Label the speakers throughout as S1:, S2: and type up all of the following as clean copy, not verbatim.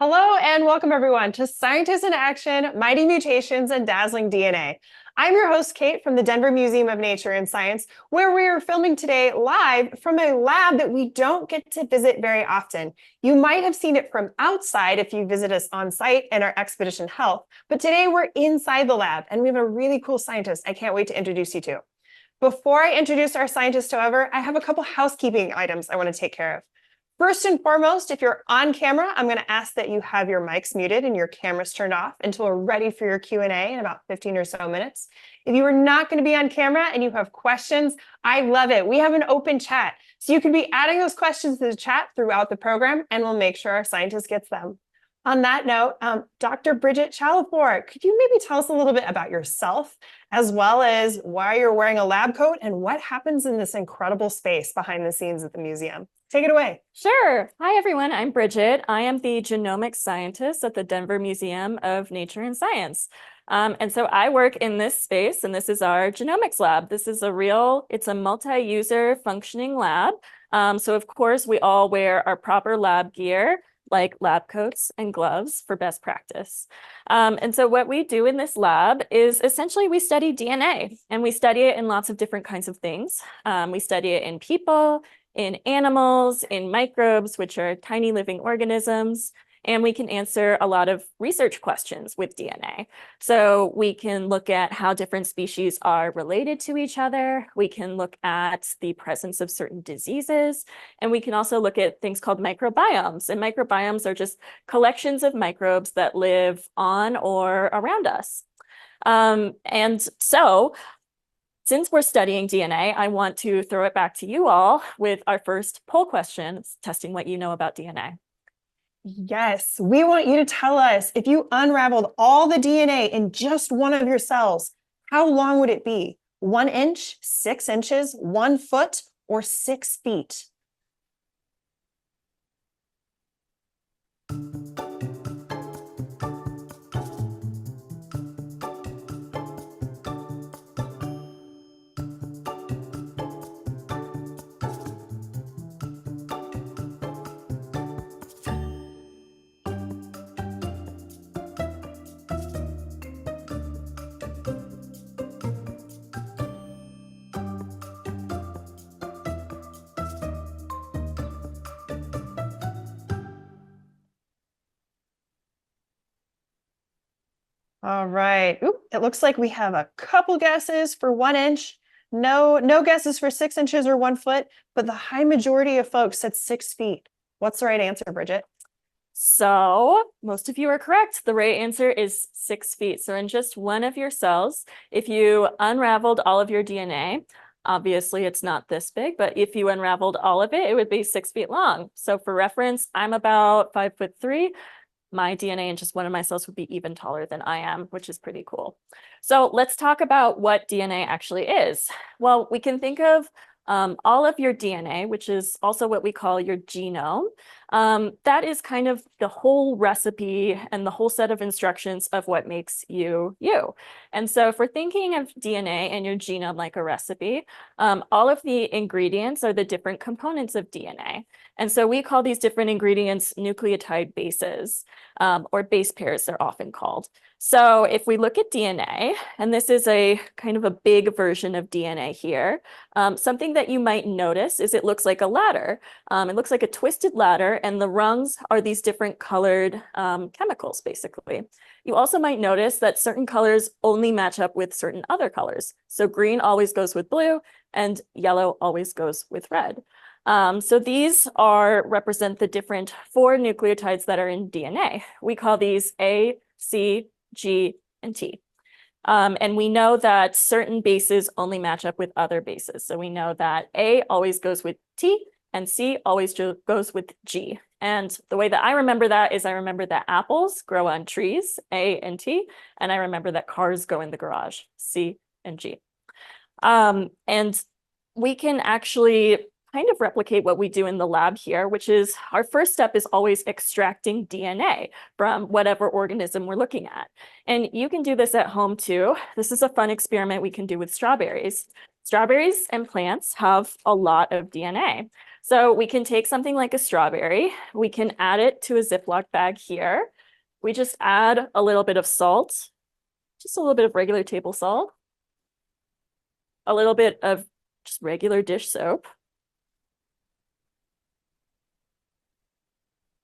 S1: Hello and welcome everyone to Scientists in Action, Mighty Mutations, and Dazzling DNA. I'm your host, Kate, from the Denver Museum of Nature and Science, where we are filming today live from a lab that we don't get to visit very often. You might have seen it from outside if you visit us on site in our Expedition Health, but today we're inside the lab and we have a really cool scientist I can't wait to introduce you to. Before I introduce our scientist, however, I have a couple housekeeping items I want to take care of. First and foremost, if you're on camera, I'm going to ask that you have your mics muted and your cameras turned off until we're ready for your Q&A in about 15 or so minutes. If you are not going to be on camera and you have questions, I love it. We have an open chat. So you can be adding those questions to the chat throughout the program and we'll make sure our scientist gets them. On that note, Dr. Bridget Chalifour, could you maybe tell us a little bit about yourself, as well as why you're wearing a lab coat and what happens in this incredible space behind the scenes at the museum? Take it away.
S2: Sure. Hi, everyone. I'm Bridget. I am the genomics scientist at the Denver Museum of Nature and Science. And so I work in this space, and this is our genomics lab. This is it's a multi-user functioning lab. So of course, we all wear our proper lab gear, like lab coats and gloves for best practice. And so what we do in this lab is essentially we study DNA, and we study it in lots of different kinds of things. We study it in people, in animals, in microbes, which are tiny living organisms, and we can answer a lot of research questions with DNA. So we can look at how different species are related to each other. We can look at the presence of certain diseases, and we can also look at things called microbiomes. And microbiomes are just collections of microbes that live on or around us. And so since we're studying DNA, I want to throw it back to you all with our first poll question, testing what you know about DNA.
S1: Yes, we want you to tell us, if you unraveled all the DNA in just one of your cells, how long would it be? 1 inch, 6 inches, 1 foot, or 6 feet? All right. Oop, it looks like we have a couple guesses for 1 inch. No guesses for 6 inches or 1 foot, but the high majority of folks said 6 feet. What's the right answer, Bridget?
S2: So most of you are correct. The right answer is 6 feet. So in just one of your cells, if you unraveled all of your DNA, obviously it's not this big, but if you unraveled all of it, it would be 6 feet long. So for reference, I'm about 5'3". My DNA in just one of my cells would be even taller than I am, which is pretty cool. So let's talk about what DNA actually is. Well, we can think of all of your DNA, which is also what we call your genome. That is kind of the whole recipe and the whole set of instructions of what makes you, you. And so if we're thinking of DNA and your genome like a recipe, all of the ingredients are the different components of DNA. And so we call these different ingredients nucleotide bases, or base pairs they're often called. So if we look at DNA, and this is a kind of a big version of DNA here, something that you might notice is it looks like a ladder. It looks like a twisted ladder, and the rungs are these different colored chemicals, basically. You also might notice that certain colors only match up with certain other colors. So green always goes with blue, and yellow always goes with red. So these represent the different 4 nucleotides that are in DNA. We call these A, C, G, and T. And we know that certain bases only match up with other bases. So we know that A always goes with T and C always goes with G. And the way that I remember that is I remember that apples grow on trees, A and T, and I remember that cars go in the garage, C and G. And we can actually kind of replicate what we do in the lab here, which is our first step is always extracting DNA from whatever organism we're looking at. And you can do this at home too. This is a fun experiment we can do with strawberries. Strawberries and plants have a lot of DNA. So we can take something like a strawberry, we can add it to a Ziploc bag here. We just add a little bit of salt, just a little bit of regular table salt, a little bit of just regular dish soap.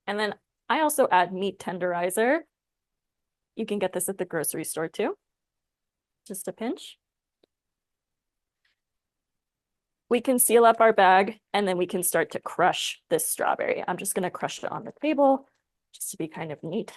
S2: And then I also add meat tenderizer. You can get this at the grocery store too. Just a pinch. We can seal up our bag and then we can start to crush this strawberry. I'm just going to crush it on the table just to be kind of neat.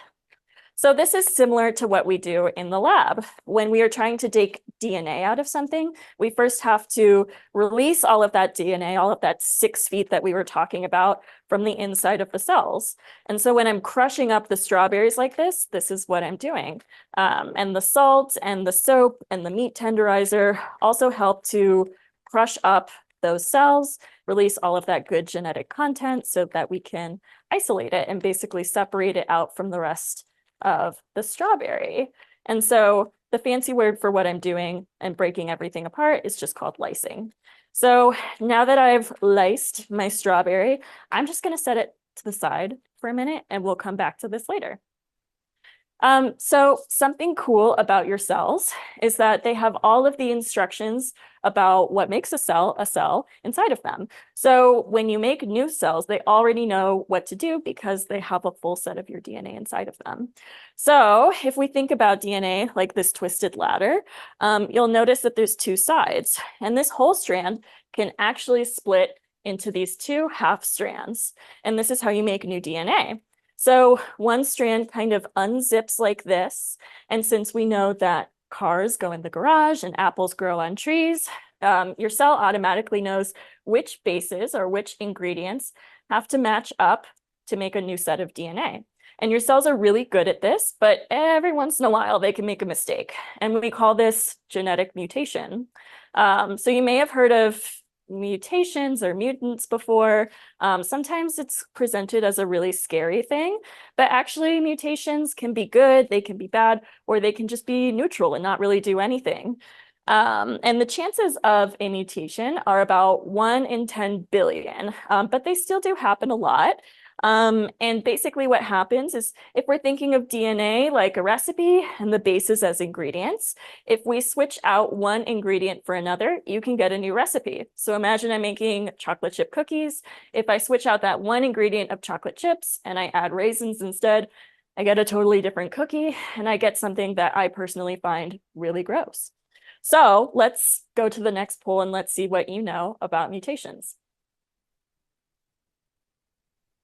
S2: So this is similar to what we do in the lab. When we are trying to take DNA out of something, we first have to release all of that DNA, all of that 6 feet that we were talking about from the inside of the cells. And so when I'm crushing up the strawberries like this is what I'm doing. And the salt and the soap and the meat tenderizer also help to crush up those cells, release all of that good genetic content so that we can isolate it and basically separate it out from the rest of the strawberry. And so the fancy word for what I'm doing and breaking everything apart is just called lysing. So now that I've lysed my strawberry, I'm just going to set it to the side for a minute and we'll come back to this later. So something cool about your cells is that they have all of the instructions about what makes a cell inside of them. So when you make new cells, they already know what to do because they have a full set of your DNA inside of them. So if we think about DNA like this twisted ladder, you'll notice that there's 2 sides, and this whole strand can actually split into these 2 half strands. And this is how you make new DNA. So one strand kind of unzips like this. And since we know that cars go in the garage and apples grow on trees, your cell automatically knows which bases or which ingredients have to match up to make a new set of DNA. And your cells are really good at this, but every once in a while they can make a mistake. And we call this genetic mutation. So you may have heard of mutations or mutants before. Sometimes it's presented as a really scary thing, but actually mutations can be good, they can be bad, or they can just be neutral and not really do anything. And the chances of a mutation are about 1 in 10 billion, but they still do happen a lot. And basically what happens is if we're thinking of DNA like a recipe and the bases as ingredients, if we switch out one ingredient for another, you can get a new recipe. So imagine I'm making chocolate chip cookies. If I switch out that one ingredient of chocolate chips and I add raisins instead, I get a totally different cookie and I get something that I personally find really gross. So let's go to the next poll and let's see what you know about mutations.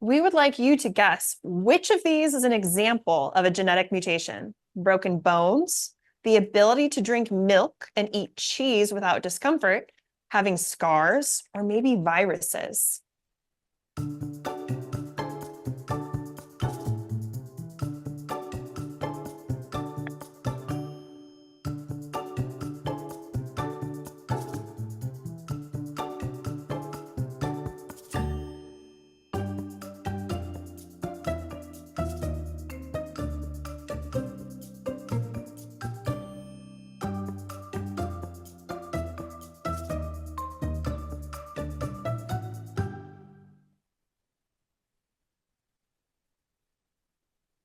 S1: We would like you to guess which of these is an example of a genetic mutation. Broken bones, the ability to drink milk and eat cheese without discomfort, having scars, or maybe viruses.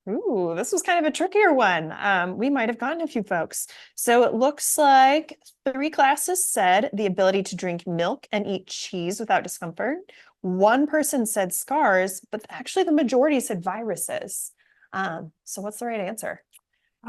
S1: Ooh, this was kind of a trickier one. We might have gotten a few folks. So it looks like 3 classes said the ability to drink milk and eat cheese without discomfort. 1 person said scars, but actually the majority said viruses. So what's the right answer?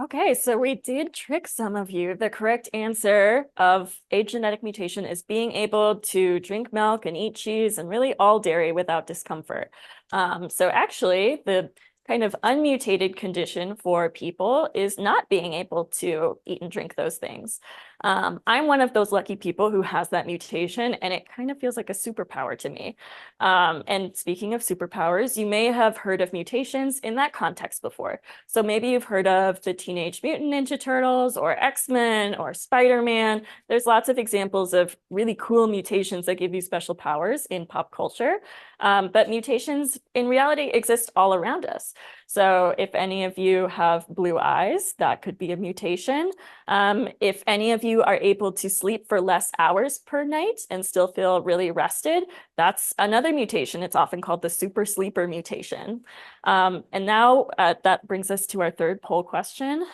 S2: Okay, so we did trick some of you. The correct answer of a genetic mutation is being able to drink milk and eat cheese and really all dairy without discomfort. So actually, the kind of unmutated condition for people is not being able to eat and drink those things. I'm one of those lucky people who has that mutation, and it kind of feels like a superpower to me. And speaking of superpowers, you may have heard of mutations in that context before. So maybe you've heard of the Teenage Mutant Ninja Turtles or X-Men or Spider-Man. There's lots of examples of really cool mutations that give you special powers in pop culture. But mutations in reality exist all around us. So if any of you have blue eyes, that could be a mutation. If any of you are able to sleep for less hours per night and still feel really rested, that's another mutation. It's often called the super sleeper mutation. And now that brings us to our third poll question.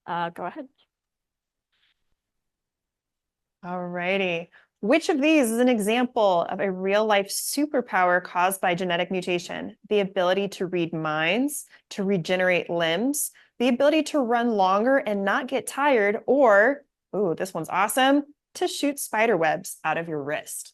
S2: Go ahead.
S1: All righty. Which of these is an example of a real-life superpower caused by genetic mutation? The ability to read minds, to regenerate limbs, the ability to run longer and not get tired, or, ooh, this one's awesome, to shoot spider webs out of your wrist.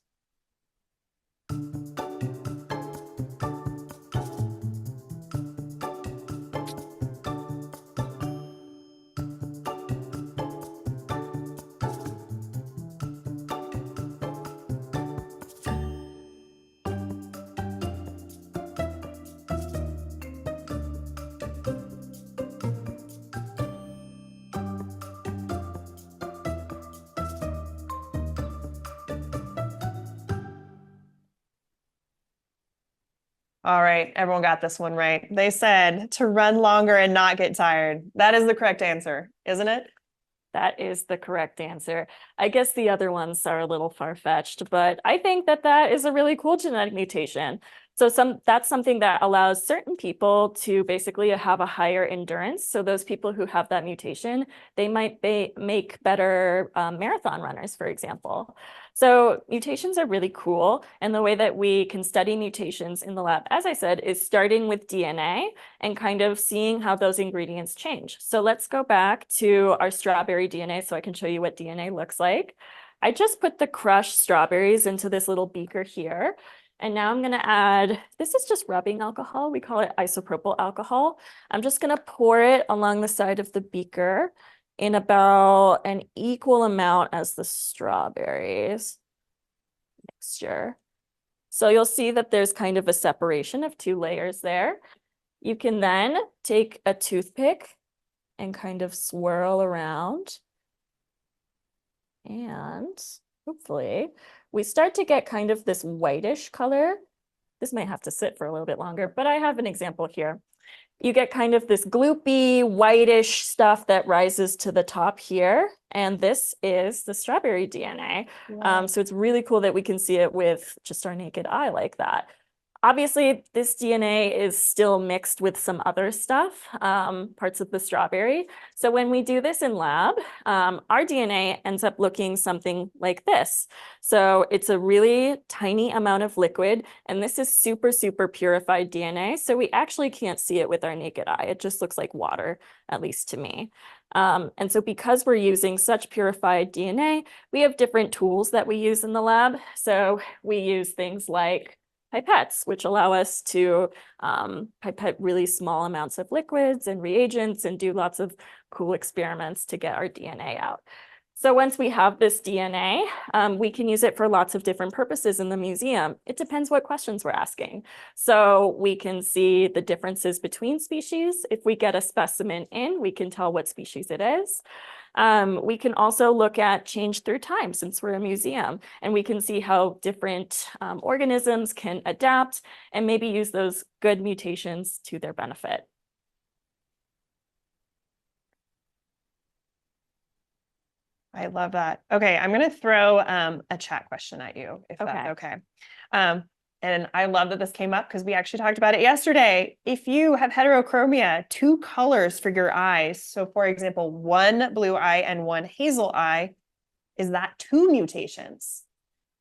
S1: All right, everyone got this one right. They said to run longer and not get tired. That is the correct answer, isn't it?
S2: That is the correct answer. I guess the other ones are a little far-fetched, but I think that that is a really cool genetic mutation. So that's something that allows certain people to basically have a higher endurance. So those people who have that mutation, they might make better marathon runners, for example. So mutations are really cool. And the way that we can study mutations in the lab, as I said, is starting with DNA and kind of seeing how those ingredients change. So let's go back to our strawberry DNA so I can show you what DNA looks like. I just put the crushed strawberries into this little beaker here. And now I'm going to add, this is just rubbing alcohol. We call it isopropyl alcohol. I'm just going to pour it along the side of the beaker in about an equal amount as the strawberries mixture. So you'll see that there's kind of a separation of two layers there. You can then take a toothpick and kind of swirl around. And hopefully we start to get kind of this whitish color. This might have to sit for a little bit longer, but I have an example here. You get kind of this gloopy, whitish stuff that rises to the top here. And this is the strawberry DNA.
S1: Wow.
S2: So it's really cool that we can see it with just our naked eye like that. Obviously, this DNA is still mixed with some other stuff, parts of the strawberry. So when we do this in lab, our DNA ends up looking something like this. So it's a really tiny amount of liquid, and this is super, super purified DNA. So we actually can't see it with our naked eye. It just looks like water, at least to me. And so because we're using such purified DNA, we have different tools that we use in the lab. So we use things like pipettes, which allow us to pipette really small amounts of liquids and reagents and do lots of cool experiments to get our DNA out. So once we have this DNA, we can use it for lots of different purposes in the museum. It depends what questions we're asking. So we can see the differences between species. If we get a specimen in, we can tell what species it is. We can also look at change through time since we're a museum, and we can see how different organisms can adapt and maybe use those good mutations to their benefit.
S1: I love that. Okay, I'm going to throw a chat question at you, if that's okay. And I love that this came up because we actually talked about it yesterday. If you have heterochromia, two colors for your eyes, so for example, one blue eye and one hazel eye, is that two mutations?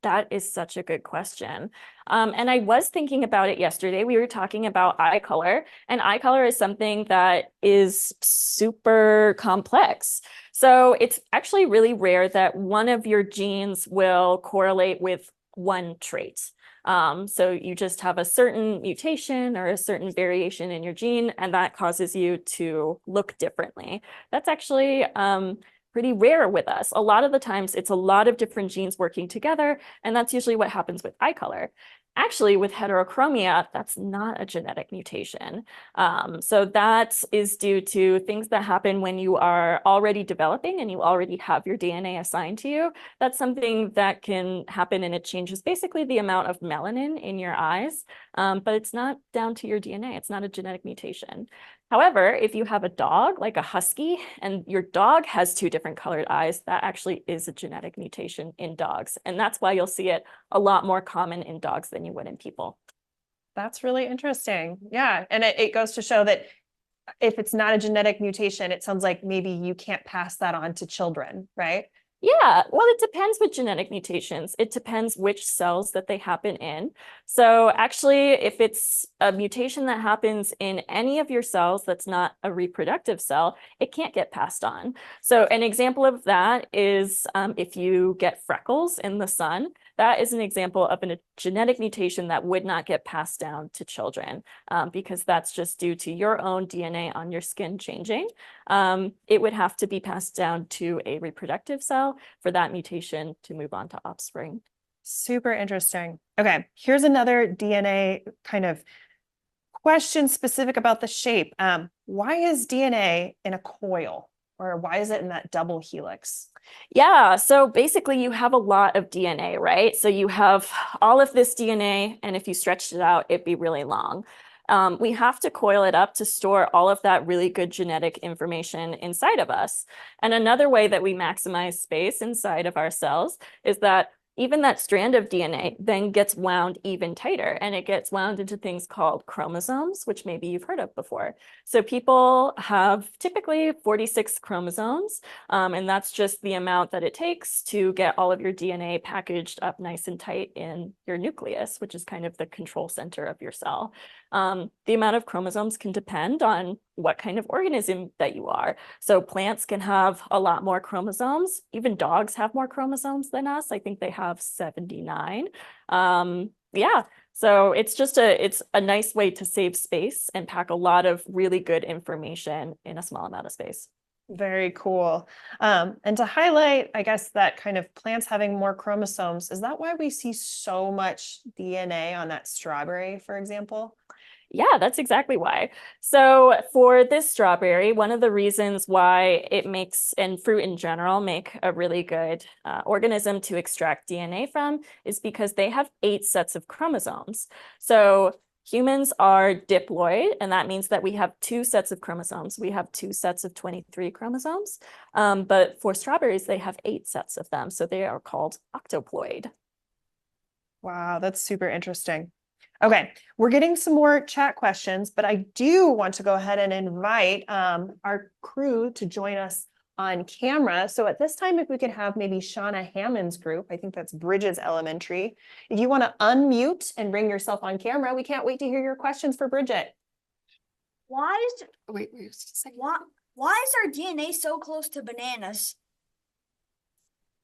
S2: That is such a good question. And I was thinking about it yesterday. We were talking about eye color, and eye color is something that is super complex. So it's actually really rare that one of your genes will correlate with one trait. So you just have a certain mutation or a certain variation in your gene, and that causes you to look differently. That's actually pretty rare with us. A lot of the times it's a lot of different genes working together, and that's usually what happens with eye color. Actually, with heterochromia, that's not a genetic mutation. So that is due to things that happen when you are already developing and you already have your DNA assigned to you. That's something that can happen, and it changes basically the amount of melanin in your eyes, but it's not down to your DNA. It's not a genetic mutation. However, if you have a dog, like a husky, and your dog has two different colored eyes, that actually is a genetic mutation in dogs. And that's why you'll see it a lot more common in dogs than you would in people.
S1: That's really interesting. Yeah. And it goes to show that if it's not a genetic mutation, it sounds like maybe you can't pass that on to children, right?
S2: Yeah, well, it depends with genetic mutations. It depends which cells that they happen in. So actually, if it's a mutation that happens in any of your cells that's not a reproductive cell, it can't get passed on. So an example of that is if you get freckles in the sun, that is an example of a genetic mutation that would not get passed down to children because that's just due to your own DNA on your skin changing. It would have to be passed down to a reproductive cell for that mutation to move on to offspring.
S1: Super interesting. Okay, here's another DNA kind of question specific about the shape. Why is DNA in a coil, or why is it in that double helix?
S2: Yeah, so basically you have a lot of DNA, right? So you have all of this DNA, and if you stretched it out, it'd be really long. We have to coil it up to store all of that really good genetic information inside of us. And another way that we maximize space inside of our cells is that even that strand of DNA then gets wound even tighter, and it gets wound into things called chromosomes, which maybe you've heard of before. So people have typically 46 chromosomes, and that's just the amount that it takes to get all of your DNA packaged up nice and tight in your nucleus, which is kind of the control center of your cell. The amount of chromosomes can depend on what kind of organism that you are. So plants can have a lot more chromosomes. Even dogs have more chromosomes than us. I think they have 79. Yeah, so it's a nice way to save space and pack a lot of really good information in a small amount of space.
S1: Very cool. And to highlight, I guess, that kind of plants having more chromosomes, is that why we see so much DNA on that strawberry, for example?
S2: Yeah, that's exactly why. So for this strawberry, one of the reasons why it makes, and fruit in general, make a really good organism to extract DNA from is because they have 8 sets of chromosomes. So humans are diploid, and that means that we have 2 sets of chromosomes. We have 2 sets of 23 chromosomes, but for strawberries, they have 8 sets of them. So they are called octoploid.
S1: Wow, that's super interesting. Okay, we're getting some more chat questions, but I do want to go ahead and invite our crew to join us on camera. So at this time, if we could have maybe Shauna Hammond's group, I think that's Bridget's elementary. If you want to unmute and bring yourself on camera, we can't wait to hear your questions for Bridget.
S3: Why is
S4: Wait, just a second.
S3: why is our DNA so close to bananas?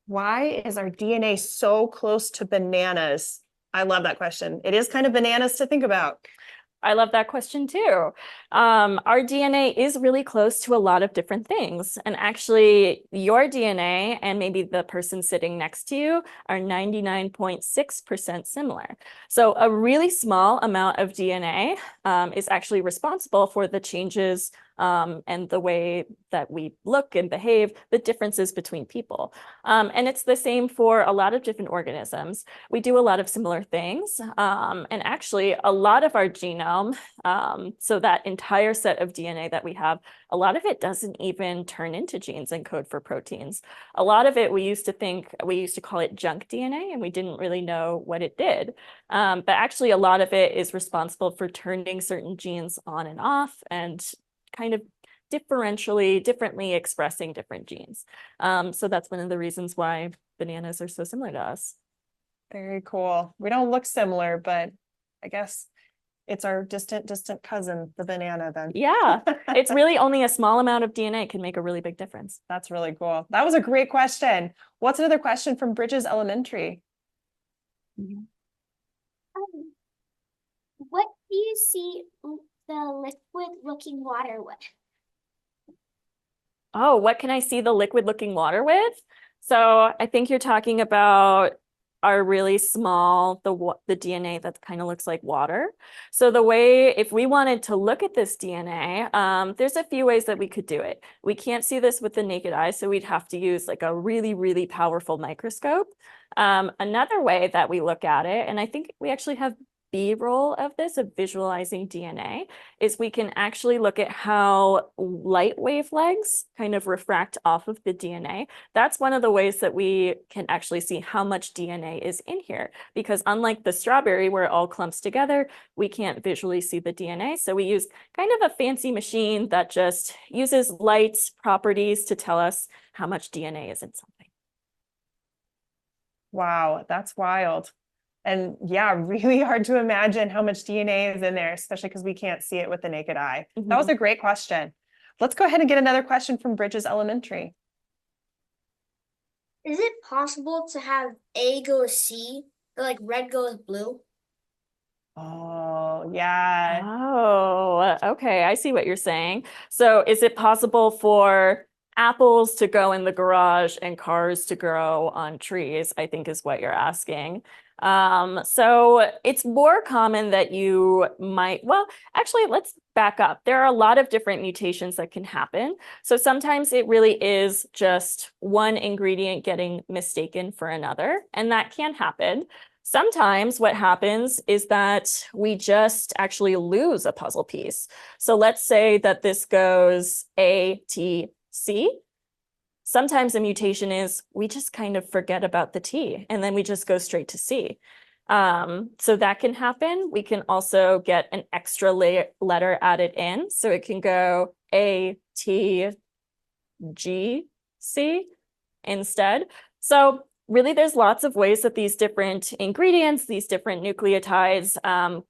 S1: Why is our DNA so close to bananas? I love that question. It is kind of bananas to think about.
S2: I love that question too. Our DNA is really close to a lot of different things. And actually, your DNA and maybe the person sitting next to you are 99.6% similar. So a really small amount of DNA is actually responsible for the changes and the way that we look and behave, the differences between people. And it's the same for a lot of different organisms. We do a lot of similar things. And actually, a lot of our genome, so that entire set of DNA that we have, a lot of it doesn't even turn into genes and code for proteins. A lot of it we used to call it junk DNA, and we didn't really know what it did. But actually, a lot of it is responsible for turning certain genes on and off and kind of differently expressing different genes. So that's one of the reasons why bananas are so similar to us.
S1: Very cool. We don't look similar, but I guess it's our distant cousin, the banana then.
S2: Yeah, it's really only a small amount of DNA can make a really big difference.
S1: That's really cool. That was a great question. What's another question from Bridges Elementary?
S5: What do you see the liquid looking water with?
S2: Oh, what can I see the liquid looking water with? So I think you're talking about our really small, the DNA that kind of looks like water. So the way, if we wanted to look at this DNA, there's a few ways that we could do it. We can't see this with the naked eye, so we'd have to use like a really, really powerful microscope. Another way that we look at it, and I think we actually have B-roll of this, of visualizing DNA, is we can actually look at how light wavelengths kind of refract off of the DNA. That's one of the ways that we can actually see how much DNA is in here, because unlike the strawberry where it all clumps together, we can't visually see the DNA. So we use kind of a fancy machine that just uses light properties to tell us how much DNA is in something.
S1: Wow, that's wild. And yeah, really hard to imagine how much DNA is in there, especially because we can't see it with the naked eye. That was a great question. Let's go ahead and get another question from Bridges Elementary.
S3: Is it possible to have A go with C, or like red go with blue?
S1: Oh, yeah.
S2: Oh, okay. I see what you're saying. So is it possible for apples to go in the garage and cars to grow on trees, I think is what you're asking. So it's more common that you might, well, actually, let's back up. There are a lot of different mutations that can happen. So sometimes it really is just one ingredient getting mistaken for another, and that can happen. Sometimes what happens is that we just actually lose a puzzle piece. So let's say that this goes A, T, C. Sometimes a mutation is we just kind of forget about the T and then we just go straight to C. So that can happen. We can also get an extra letter added in. So it can go A, T, G, C instead. So really, there's lots of ways that these different ingredients, these different nucleotides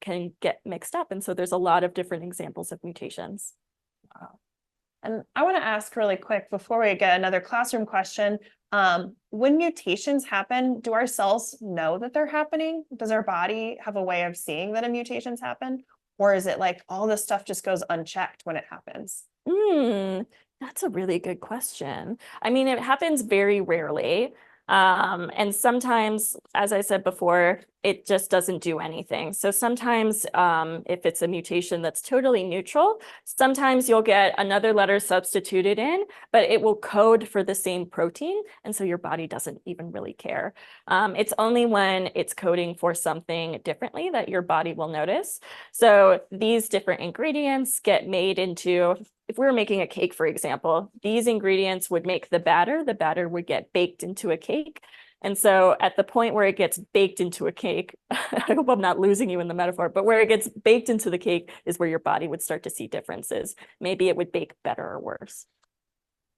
S2: can get mixed up. And so there's a lot of different examples of mutations.
S1: Wow. And I want to ask really quick before we get another classroom question, when mutations happen, do our cells know that they're happening? Does our body have a way of seeing that a mutation's happen? Or is it like all this stuff just goes unchecked when it happens?
S2: That's a really good question. I mean, it happens very rarely. And sometimes, as I said before, it just doesn't do anything. So sometimes if it's a mutation that's totally neutral, sometimes you'll get another letter substituted in, but it will code for the same protein. And so your body doesn't even really care. It's only when it's coding for something differently that your body will notice. So these different ingredients get made into, if we were making a cake, for example, these ingredients would make the batter would get baked into a cake. And so at the point where it gets baked into a cake, I hope I'm not losing you in the metaphor, but where it gets baked into the cake is where your body would start to see differences. Maybe it would bake better or worse.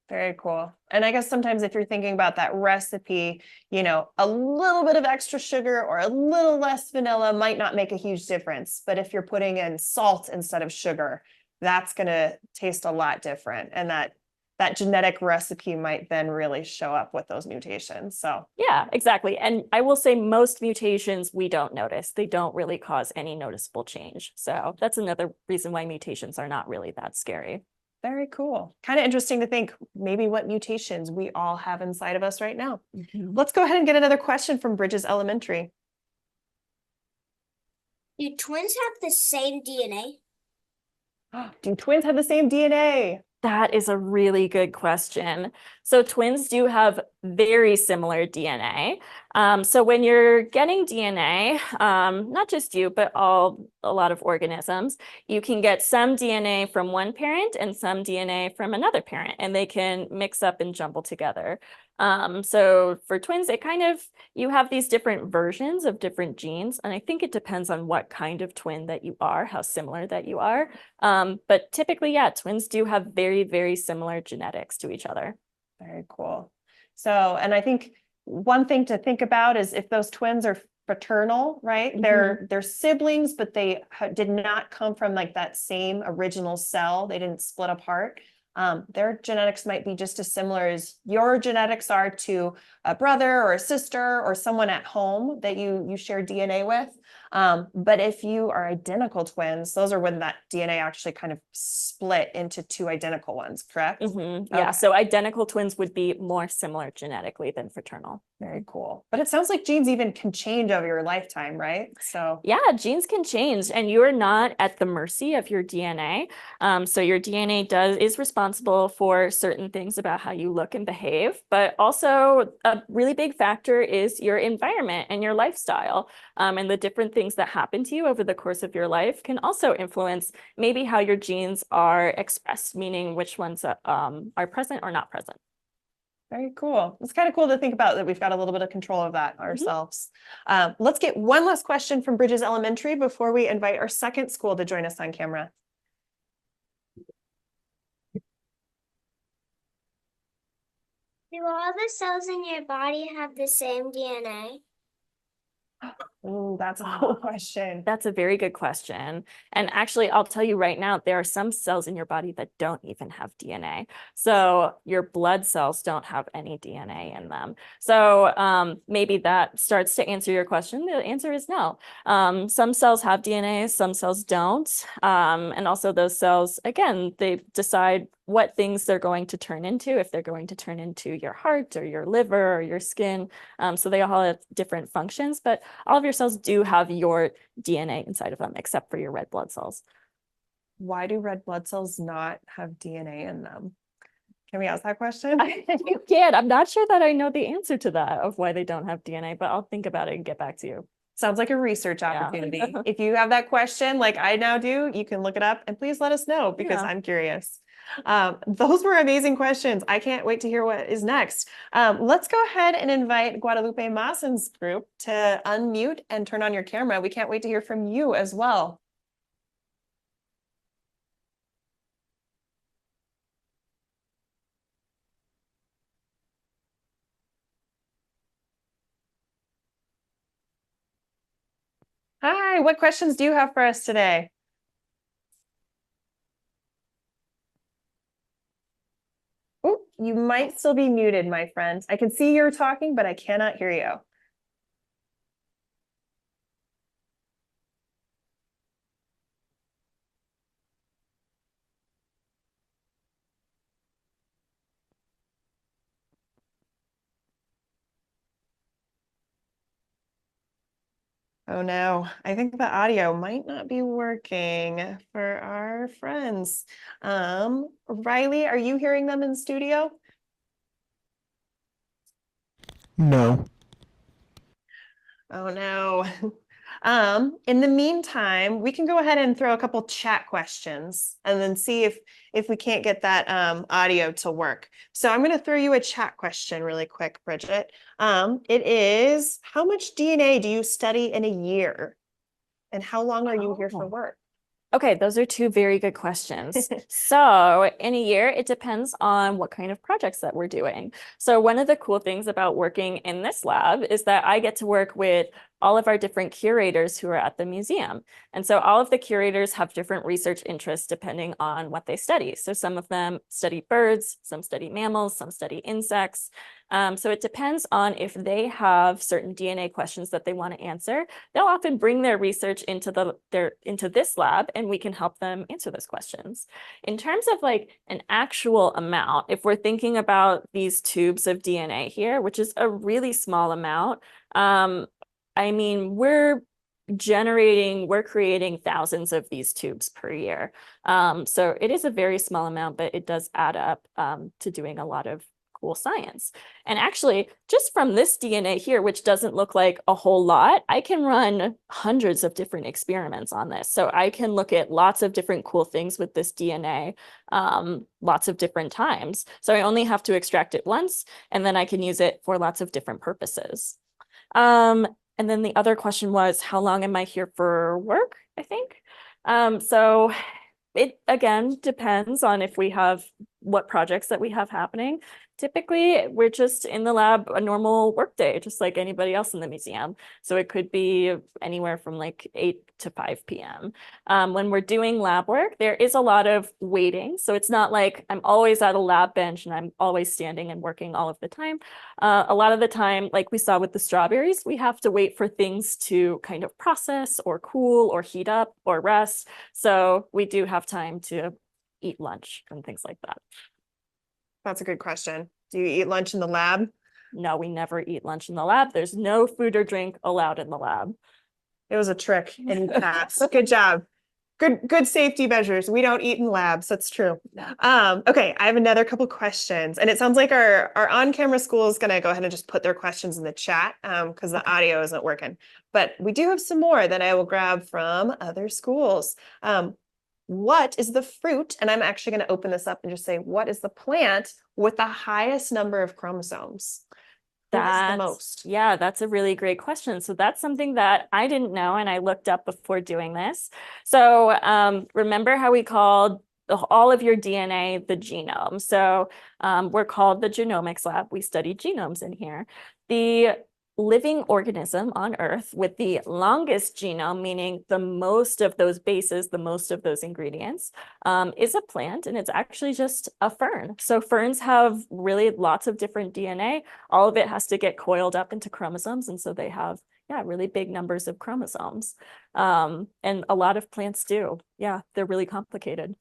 S1: Very cool. And I guess sometimes if you're thinking about that recipe, you know, a little bit of extra sugar or a little less vanilla might not make a huge difference. But if you're putting in salt instead of sugar, that's going to taste a lot different. And that genetic recipe might then really show up with those mutations. So
S2: yeah, exactly. And I will say most mutations we don't notice. They don't really cause any noticeable change. So that's another reason why mutations are not really that scary.
S1: very cool. Kind of interesting to think maybe what mutations we all have inside of us right now. Let's go ahead and get another question from Bridges Elementary.
S3: Do twins have the same DNA?
S1: Do twins have the same DNA?
S2: That is a really good question. So twins do have very similar DNA. So when you're getting DNA, not just you, but a lot of organisms, you can get some DNA from one parent and some DNA from another parent, and they can mix up and jumble together. So for twins, it kind of, you have these different versions of different genes. And I think it depends on what kind of twin that you are, how similar that you are. But typically, yeah, twins do have very, very similar genetics to each other.
S1: Very cool. So, and I think one thing to think about is if those twins are fraternal, right? They're siblings, but they did not come from like that same original cell. They didn't split apart. Their genetics might be just as similar as your genetics are to a brother or a sister or someone at home that you share DNA with. But if you are identical twins, those are when that DNA actually kind of split into two identical ones, correct?
S2: Yeah, so identical twins would be more similar genetically than fraternal.
S1: Very cool. But it sounds like genes even can change over your lifetime, right? So
S2: yeah, genes can change, and you are not at the mercy of your DNA. So your DNA is responsible for certain things about how you look and behave, but also a really big factor is your environment and your lifestyle. And the different things that happen to you over the course of your life can also influence maybe how your genes are expressed, meaning which ones are present or not present.
S1: very cool. It's kind of cool to think about that we've got a little bit of control of that ourselves. Let's get one last question from Bridges Elementary before we invite our second school to join us on camera.
S5: Do all the cells in your body have the same DNA?
S1: Oh, that's a cool question.
S2: That's a very good question. And actually, I'll tell you right now, there are some cells in your body that don't even have DNA. So your blood cells don't have any DNA in them. So maybe that starts to answer your question. The answer is no. Some cells have DNA, some cells don't. And also those cells, again, they decide what things they're going to turn into, if they're going to turn into your heart or your liver or your skin. So they all have different functions, but all of your cells do have your DNA inside of them, except for your red blood cells.
S1: Why do red blood cells not have DNA in them? Can we ask that question?
S2: You can. I'm not sure that I know the answer to that of why they don't have DNA, but I'll think about it and get back to you.
S1: Sounds like a research opportunity. If you have that question, like I now do, you can look it up and please let us know because I'm curious. Those were amazing questions. I can't wait to hear what is next. Let's go ahead and invite Guadalupe Massen's group to unmute and turn on your camera. We can't wait to hear from you as well. Hi, what questions do you have for us today? Oh, you might still be muted, my friend. I can see you're talking, but I cannot hear you. Oh no, I think the audio might not be working for our friends. Riley, are you hearing them in studio?
S4: No.
S1: Oh no. In the meantime, we can go ahead and throw a couple chat questions and then see if we can't get that audio to work. So I'm going to throw you a chat question really quick, Bridget. It is, how much DNA do you study in a year? And how long are you here for work?
S2: Okay, those are two very good questions. So in a year, it depends on what kind of projects that we're doing. So one of the cool things about working in this lab is that I get to work with all of our different curators who are at the museum. And so all of the curators have different research interests depending on what they study. So some of them study birds, some study mammals, some study insects. So it depends on if they have certain DNA questions that they want to answer. They'll often bring their research into this lab, and we can help them answer those questions. In terms of like an actual amount, if we're thinking about these tubes of DNA here, which is a really small amount, I mean, we're creating thousands of these tubes per year. So it is a very small amount, but it does add up to doing a lot of cool science. And actually, just from this DNA here, which doesn't look like a whole lot, I can run hundreds of different experiments on this. So I can look at lots of different cool things with this DNA lots of different times. So I only have to extract it once, and then I can use it for lots of different purposes. And then the other question was, how long am I here for work, I think? So it, again, depends on if we have what projects that we have happening. Typically, we're just in the lab a normal work day, just like anybody else in the museum. So it could be anywhere from like 8 to 5 p.m. When we're doing lab work, there is a lot of waiting. So it's not like I'm always at a lab bench and I'm always standing and working all of the time. A lot of the time, like we saw with the strawberries, we have to wait for things to kind of process or cool or heat up or rest. So we do have time to eat lunch and things like that.
S1: That's a good question. Do you eat lunch in the lab?
S2: no, we never eat lunch in the lab. There's no food or drink allowed in the lab.
S1: It was a trick and you passed. Good job. Good safety measures. We don't eat in labs. That's true. Okay, I have another couple questions, and it sounds like our on-camera school is going to go ahead and just put their questions in the chat because the audio isn't working. But we do have some more that I will grab from other schools. What is the fruit? And I'm actually going to open this up and just say, what is the plant with the highest number of chromosomes? That's the most.
S2: Yeah, that's a really great question. So that's something that I didn't know and I looked up before doing this. So remember how we called all of your DNA the genome. So we're called the genomics lab. We study genomes in here. The living organism on Earth with the longest genome, meaning the most of those bases, the most of those ingredients, is a plant, and it's actually just a fern. So ferns have really lots of different DNA. All of it has to get coiled up into chromosomes, and so they have, yeah, really big numbers of chromosomes. And a lot of plants do. Yeah, they're really complicated.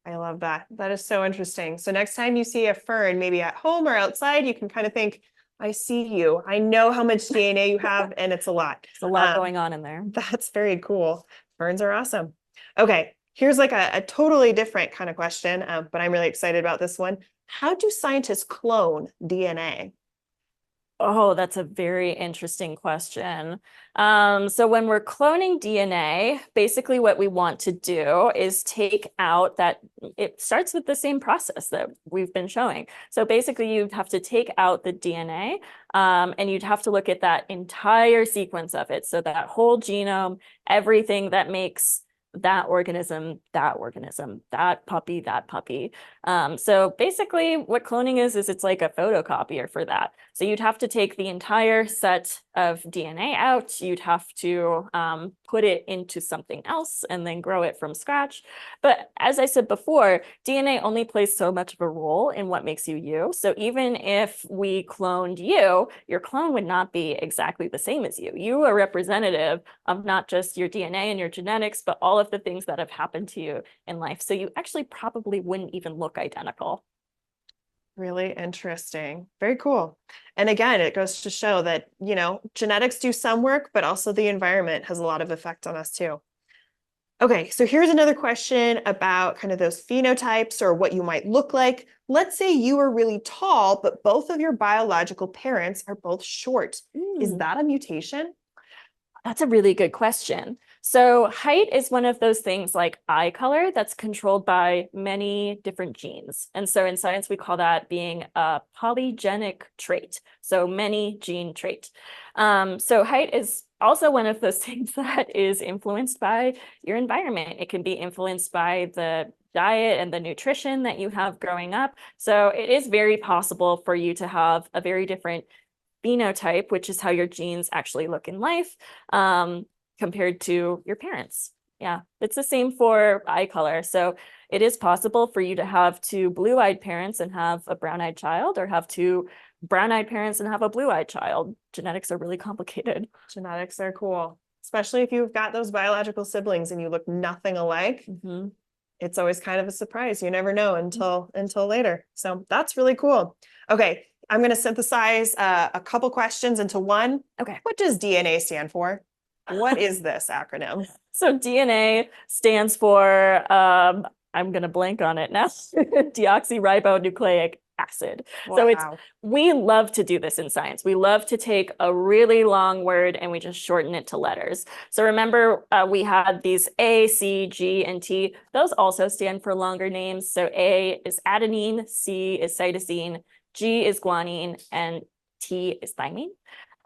S1: I love that. That is so interesting. So next time you see a fern, maybe at home or outside, you can kind of think, I see you. I know how much DNA you have, and it's a lot.
S2: There's a lot going on in there.
S1: That's very cool. Ferns are awesome. Okay, here's like a totally different kind of question, but I'm really excited about this one. How do scientists clone DNA?
S2: Oh, that's a very interesting question. So when we're cloning DNA, basically what we want to do is take out that, it starts with the same process that we've been showing. So basically you'd have to take out the DNA and you'd have to look at that entire sequence of it. So that whole genome, everything that makes that organism, that puppy, that puppy. So basically what cloning is it's like a photocopier for that. So you'd have to take the entire set of DNA out, you'd have to put it into something else and then grow it from scratch. But as I said before, DNA only plays so much of a role in what makes you you. So even if we cloned you, your clone would not be exactly the same as you. You are representative of not just your DNA and your genetics, but all of the things that have happened to you in life. So you actually probably wouldn't even look identical.
S1: Really interesting. Very cool. And again, it goes to show that, you know, genetics do some work, but also the environment has a lot of effect on us too. Okay, so here's another question about kind of those phenotypes or what you might look like. Let's say you are really tall, but both of your biological parents are both short. Is that a mutation?
S2: That's a really good question. So height is one of those things like eye color that's controlled by many different genes. And so in science, we call that being a polygenic trait. So many gene trait. So height is also one of those things that is influenced by your environment. It can be influenced by the diet and the nutrition that you have growing up. So it is very possible for you to have a very different phenotype, which is how your genes actually look in life, compared to your parents. Yeah, it's the same for eye color. So it is possible for you to have two blue-eyed parents and have a brown-eyed child, or have two brown-eyed parents and have a blue-eyed child. Genetics are really complicated.
S1: Genetics are cool, especially if you've got those biological siblings and you look nothing alike. It's always kind of a surprise. You never know until later. So that's really cool. Okay, I'm going to synthesize a couple questions into one.
S2: Okay.
S1: What does DNA stand for? What is this acronym?
S2: So DNA stands for, I'm going to blank on it now, deoxyribonucleic acid.
S1: Wow.
S2: So we love to do this in science. We love to take a really long word and we just shorten it to letters. So remember, we had these A, C, G, and T. Those also stand for longer names. So A is adenine, C is cytosine, G is guanine, and T is thymine.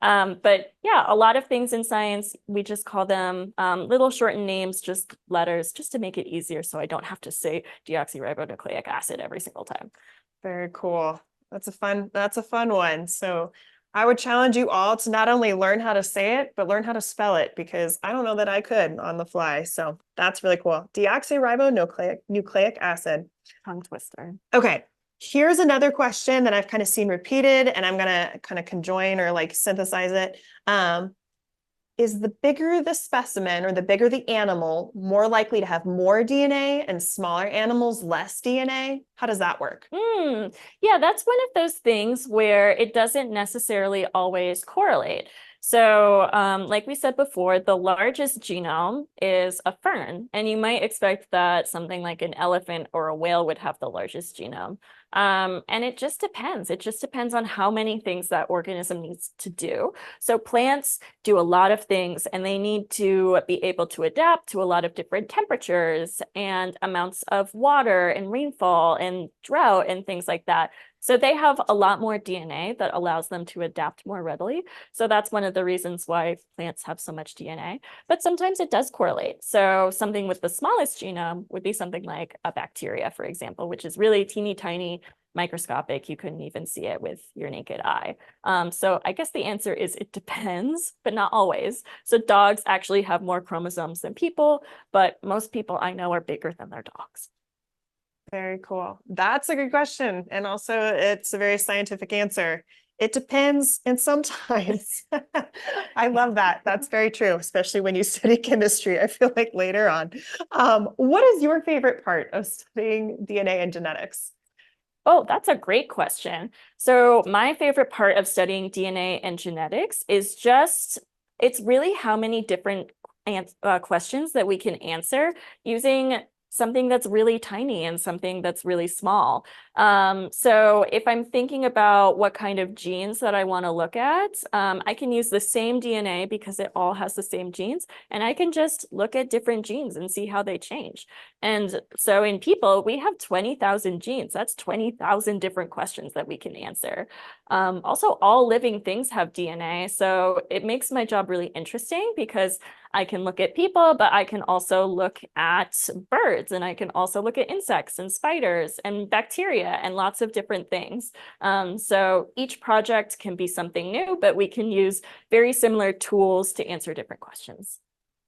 S2: But yeah, a lot of things in science, we just call them little shortened names, just letters, just to make it easier so I don't have to say deoxyribonucleic acid every single time.
S1: Very cool. That's a fun one. So I would challenge you all to not only learn how to say it, but learn how to spell it, because I don't know that I could on the fly. So that's really cool. Deoxyribonucleic acid.
S2: Tongue twister.
S1: Okay. Here's another question that I've kind of seen repeated, and I'm going to kind of conjoin or like synthesize it. is the bigger the specimen or the bigger the animal more likely to have more DNA and smaller animals less DNA? How does that work?
S2: Yeah, that's one of those things where it doesn't necessarily always correlate. So, like we said before, the largest genome is a fern, and you might expect that something like an elephant or a whale would have the largest genome. And it just depends. It just depends on how many things that organism needs to do. So plants do a lot of things, and they need to be able to adapt to a lot of different temperatures and amounts of water and rainfall and drought and things like that. So they have a lot more DNA that allows them to adapt more readily. So that's one of the reasons why plants have so much DNA. But sometimes it does correlate. So something with the smallest genome would be something like a bacteria, for example, which is really teeny tiny, microscopic. You couldn't even see it with your naked eye. So I guess the answer is it depends, but not always. So dogs actually have more chromosomes than people, but most people I know are bigger than their dogs.
S1: Very cool. That's a good question. And also, it's a very scientific answer. It depends, and sometimes. I love that. That's very true, especially when you study chemistry. I feel like later on. What is your favorite part of studying DNA and genetics?
S2: Oh, that's a great question. So my favorite part of studying DNA and genetics is it's really how many different questions that we can answer using something that's really tiny and something that's really small. So if I'm thinking about what kind of genes that I want to look at, I can use the same DNA because it all has the same genes, and I can just look at different genes and see how they change. And so in people, we have 20,000 genes. That's 20,000 different questions that we can answer. Also, all living things have DNA, so it makes my job really interesting because I can look at people, but I can also look at birds, and I can also look at insects and spiders and bacteria and lots of different things. So each project can be something new, but we can use very similar tools to answer different questions.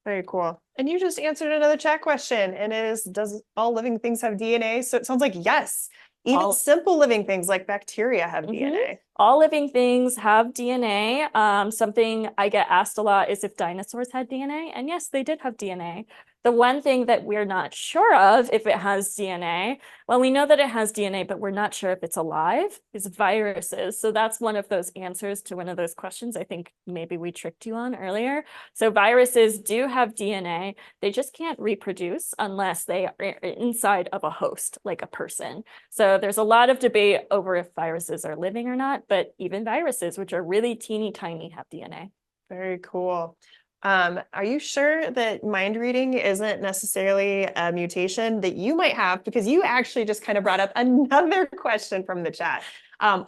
S1: Very cool. And you just answered another chat question, and it is, does all living things have DNA? So it sounds like yes. Even simple living things like bacteria have DNA.
S2: All living things have DNA. Something I get asked a lot is if dinosaurs had DNA. And yes, they did have DNA. The one thing that we're not sure of if it has DNA, well, we know that it has DNA, but we're not sure if it's alive, is viruses. So that's one of those answers to one of those questions I think maybe we tricked you on earlier. So viruses do have DNA. They just can't reproduce unless they are inside of a host, like a person. So there's a lot of debate over if viruses are living or not, but even viruses, which are really teeny tiny, have DNA.
S1: Very cool. Are you sure that mind reading isn't necessarily a mutation that you might have? Because you actually just kind of brought up another question from the chat.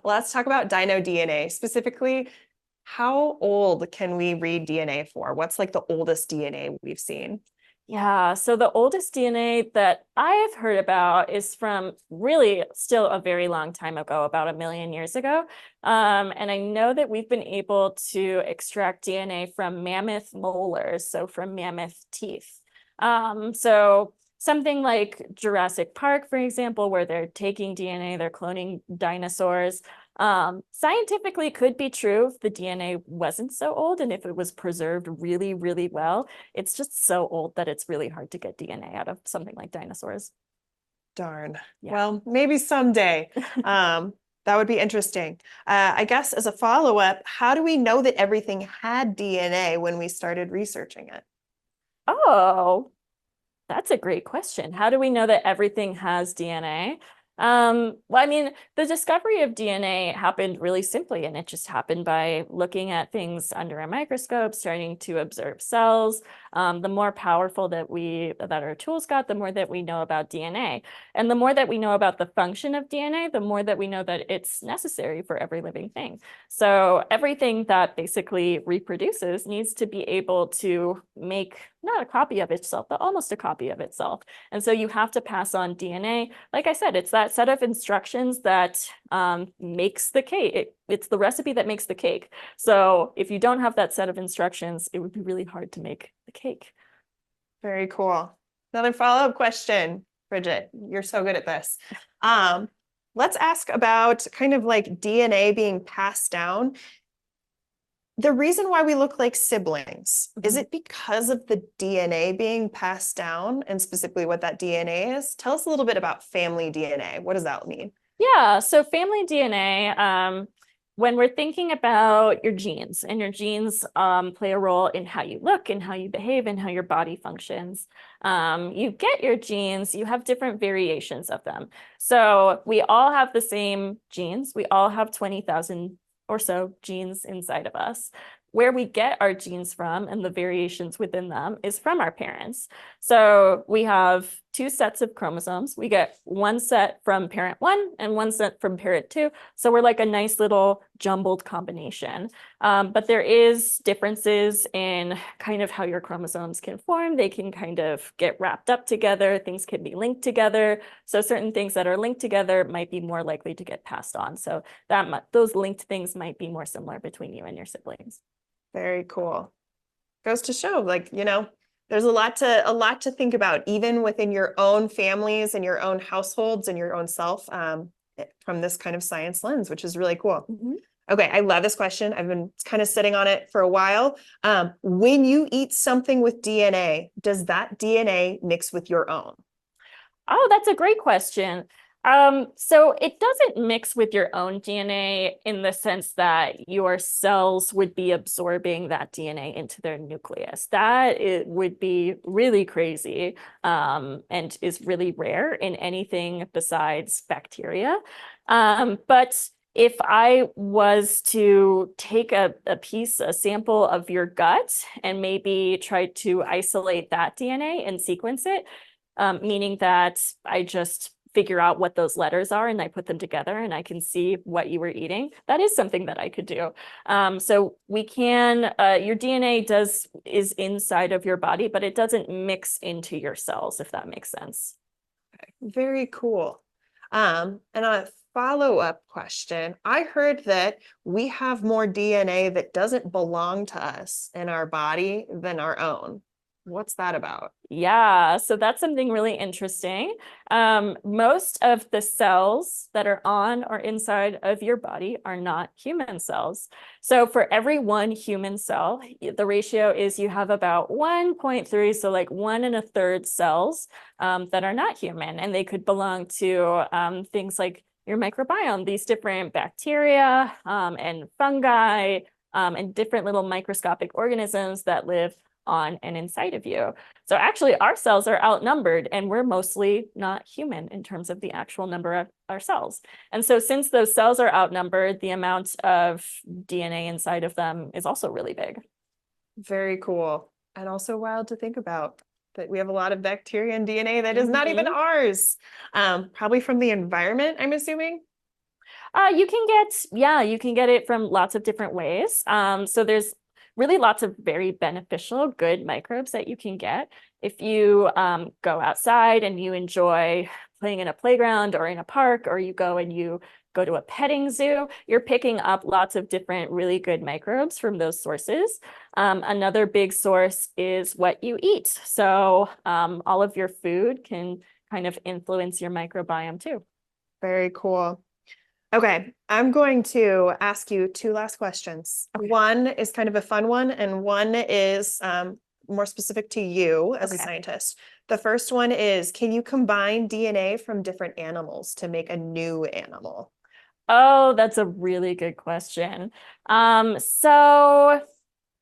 S1: Let's talk about dino DNA. Specifically, how old can we read DNA for? What's like the oldest DNA we've seen?
S2: Yeah, so the oldest DNA that I've heard about is from really still a very long time ago, about 1 million years ago. And I know that we've been able to extract DNA from mammoth molars, so from mammoth teeth. So something like Jurassic Park, for example, where they're taking DNA, they're cloning dinosaurs. Scientifically could be true if the DNA wasn't so old and if it was preserved really, really well. It's just so old that it's really hard to get DNA out of something like dinosaurs.
S1: Darn.
S2: Yeah.
S1: Well, maybe someday. That would be interesting. I guess as a follow-up, how do we know that everything had DNA when we started researching it?
S2: Oh, that's a great question. How do we know that everything has DNA? Well, I mean, the discovery of DNA happened really simply, and it just happened by looking at things under a microscope, starting to observe cells. The more powerful that our tools got, the more that we know about DNA. And the more that we know about the function of DNA, the more that we know that it's necessary for every living thing. So everything that basically reproduces needs to be able to make not a copy of itself, but almost a copy of itself. And so you have to pass on DNA. Like I said, it's that set of instructions that makes the cake. It's the recipe that makes the cake. So if you don't have that set of instructions, it would be really hard to make the cake.
S1: Very cool. Another follow-up question, Bridget. You're so good at this. Let's ask about kind of like DNA being passed down. the reason why we look like siblings, is
S2: Mhm.
S1: it because of the DNA being passed down and specifically what that DNA is? Tell us a little bit about family DNA. What does that mean?
S2: Yeah, so family DNA, when we're thinking about your genes, and your genes play a role in how you look and how you behave and how your body functions. You get your genes, you have different variations of them. So we all have the same genes. We all have 20,000 or so genes inside of us. Where we get our genes from and the variations within them is from our parents. So we have two sets of chromosomes. We get one set from parent one and one set from parent two. So we're like a nice little jumbled combination. But there is differences in kind of how your chromosomes can form. They can kind of get wrapped up together. Things can be linked together. So certain things that are linked together might be more likely to get passed on. So those linked things might be more similar between you and your siblings.
S1: Very cool. Goes to show, like, there's a lot to think about, even within your own families and your own households and your own self, from this kind of science lens, which is really cool. Okay, I love this question. I've been kind of sitting on it for a while. When you eat something with DNA, does that DNA mix with your own?
S2: Oh, that's a great question. So it doesn't mix with your own DNA in the sense that your cells would be absorbing that DNA into their nucleus. That it would be really crazy, and is really rare in anything besides bacteria. But if I was to take a sample of your gut and maybe try to isolate that DNA and sequence it, meaning that I just figure out what those letters are and I put them together and I can see what you were eating. That is something that I could do. So we can, your DNA is inside of your body, but it doesn't mix into your cells, if that makes sense.
S1: Very cool. And a follow-up question. I heard that we have more DNA that doesn't belong to us in our body than our own. What's that about?
S2: Yeah, so that's something really interesting. Most of the cells that are on or inside of your body are not human cells. So for every one human cell, the ratio is you have about 1.3, so like 1 1/3 cells that are not human, and they could belong to things like your microbiome, these different bacteria and fungi and different little microscopic organisms that live on and inside of you. So actually our cells are outnumbered and we're mostly not human in terms of the actual number of our cells. And so since those cells are outnumbered, the amount of DNA inside of them is also really big.
S1: Very cool. And also wild to think about that we have a lot of bacteria and DNA that is not even ours. Probably from the environment, I'm assuming.
S2: You can get it from lots of different ways. So there's really lots of very beneficial, good microbes that you can get. If you go outside and you enjoy playing in a playground or in a park, or you go to a petting zoo, you're picking up lots of different really good microbes from those sources. Another big source is what you eat. So all of your food can kind of influence your microbiome too.
S1: Very cool. Okay, I'm going to ask you two last questions.
S2: Okay.
S1: One is kind of a fun one, and one is more specific to you as a
S2: Okay.
S1: scientist. The first one is, can you combine DNA from different animals to make a new animal?
S2: Oh, that's a really good question. So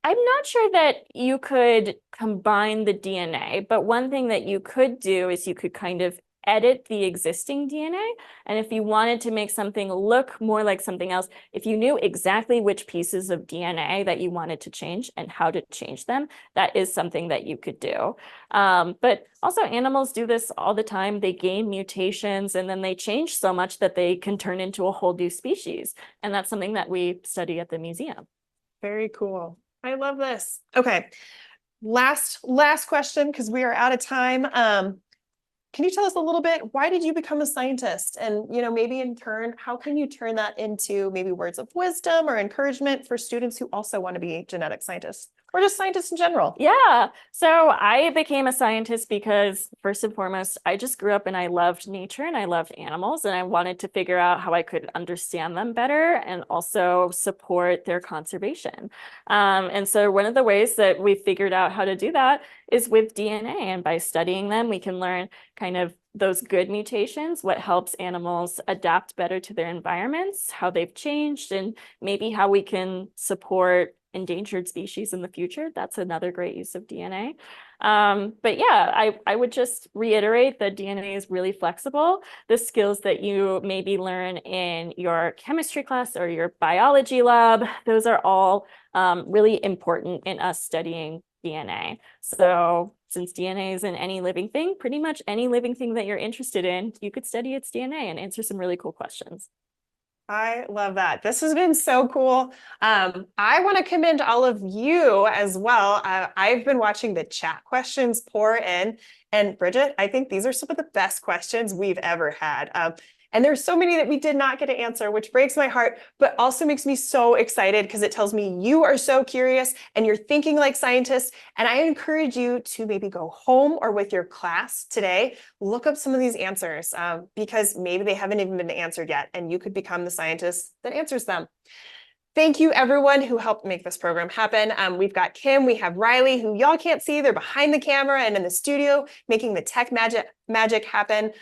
S2: I'm not sure that you could combine the DNA, but one thing that you could do is you could kind of edit the existing DNA. And if you wanted to make something look more like something else, if you knew exactly which pieces of DNA that you wanted to change and how to change them, that is something that you could do. But also animals do this all the time. They gain mutations and then they change so much that they can turn into a whole new species. And that's something that we study at the museum.
S1: Very cool. I love this. Okay, last question, because we are out of time. Can you tell us a little bit, why did you become a scientist? And, maybe in turn, how can you turn that into maybe words of wisdom or encouragement for students who also want to be genetic scientists? or just scientists in general?
S2: Yeah. So I became a scientist because first and foremost, I just grew up and I loved nature and I loved animals and I wanted to figure out how I could understand them better and also support their conservation. And so one of the ways that we figured out how to do that is with DNA. And by studying them, we can learn kind of those good mutations, what helps animals adapt better to their environments, how they've changed, and maybe how we can support endangered species in the future. That's another great use of DNA. But yeah, I would just reiterate that DNA is really flexible. The skills that you maybe learn in your chemistry class or your biology lab, those are all really important in us studying DNA. So since DNA is in any living thing, pretty much any living thing that you're interested in, you could study its DNA and answer some really cool questions.
S1: I love that. This has been so cool. I want to commend all of you as well. I've been watching the chat questions pour in. And Bridget, I think these are some of the best questions we've ever had. And there's so many that we did not get to answer, which breaks my heart, but also makes me so excited because it tells me you are so curious and you're thinking like scientists. And I encourage you to maybe go home or with your class today, look up some of these answers because maybe they haven't even been answered yet, and you could become the scientist that answers them. Thank you, everyone who helped make this program happen. We've got Kim, we have Riley, who y'all can't see. They're behind the camera and in the studio, making the tech magic happen.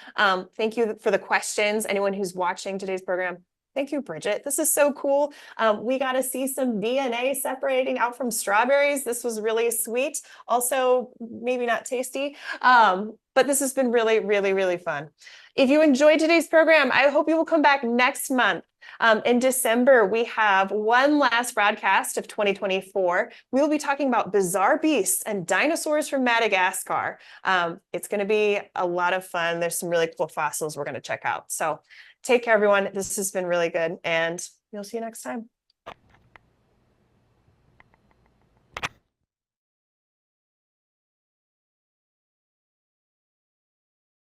S1: Thank you for the questions. Anyone who's watching today's program, thank you, Bridget. This is so cool. We got to see some DNA separating out from strawberries. This was really sweet. Also, maybe not tasty, but this has been really, really, really fun. If you enjoyed today's program, I hope you will come back next month. In December, we have one last broadcast of 2024. We will be talking about bizarre beasts and dinosaurs from Madagascar. It's going to be a lot of fun. There's some really cool fossils we're going to check out. So take care, everyone. This has been really good, and we'll see you next time.